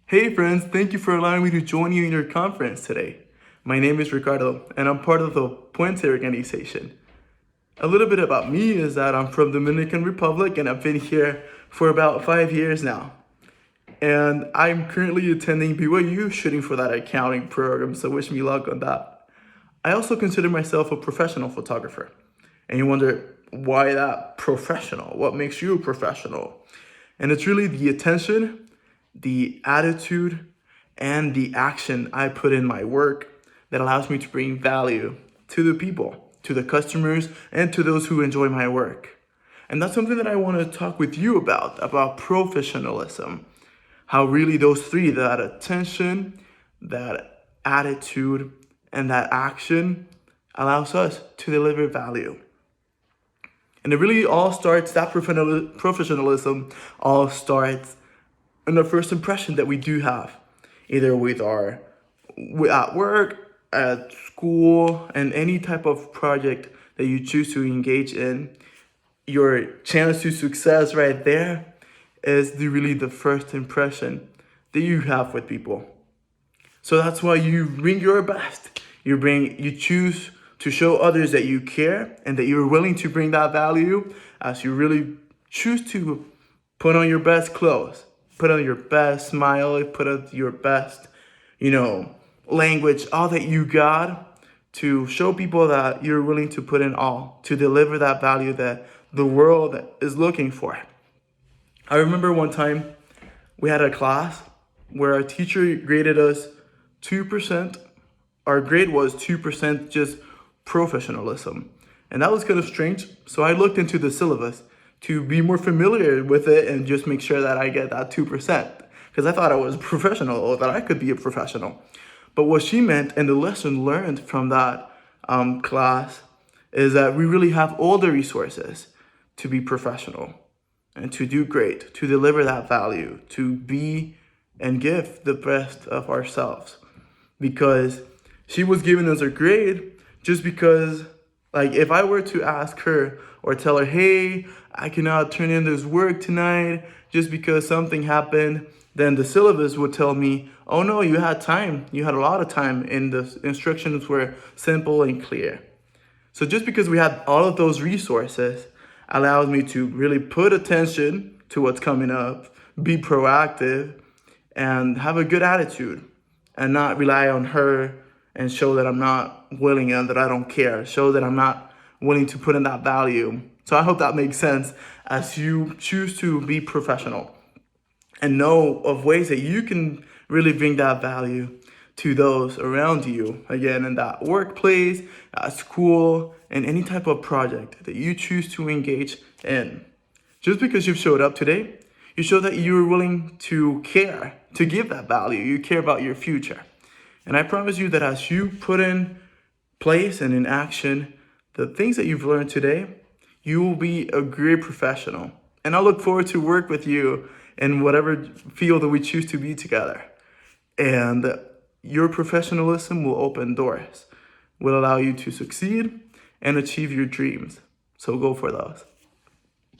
Hey friends, thank you for allowing me to join you in your conference today. My name is Ricardo, and I'm part of the Puente organization. A little bit about me is that I'm from Dominican Republic, and I've been here for about 5 years now. And I'm currently attending BYU, shooting for that accounting program, so wish me luck on that. I also consider myself a professional photographer. And you wonder, why that professional? What makes you a professional? And it's really the attention, the attitude, and the action I put in my work that allows me to bring value to the people, to the customers, and to those who enjoy my work. And that's something that I want to talk with you about professionalism. How really those three, that attention, that attitude, and that action allows us to deliver value. And it really all starts, that professionalism all starts in the first impression that we do have, either at work, at school, and any type of project that you choose to engage in. Your chance to success right there is really the first impression that you have with people. So that's why you bring your best. You choose to show others that you care and that you're willing to bring that value as you really choose to put on your best clothes, put on your best smile, put on your best, language, all that you got to show people that you're willing to put in all to deliver that value that the world is looking for. I remember one time we had a class where our teacher graded us 2%. Our grade was 2% just professionalism. And that was kind of strange. So I looked into the syllabus to be more familiar with it and just make sure that I get that 2%. Because I thought I was professional or that I could be a professional. But what she meant and the lesson learned from that class is that we really have all the resources to be professional and to do great, to deliver that value, to be and give the best of ourselves. Because she was giving us a grade just because, if I were to ask her or tell her, hey, I cannot turn in this work tonight just because something happened, then the syllabus would tell me, oh no, you had time. You had a lot of time, and the instructions were simple and clear. So just because we had all of those resources allowed me to really put attention to what's coming up, be proactive, and have a good attitude, and not rely on her and show that I'm not willing and that I don't care, show that I'm not willing to put in that value. So I hope that makes sense as you choose to be professional and know of ways that you can really bring that value to those around you. Again, in that workplace, at school, and any type of project that you choose to engage in. Just because you've showed up today, you show that you're willing to care, to give that value. You care about your future. And I promise you that as you put in place and in action the things that you've learned today, you will be a great professional. And I look forward to work with you in whatever field that we choose to be together. And your professionalism will open doors, will allow you to succeed and achieve your dreams. So go for those.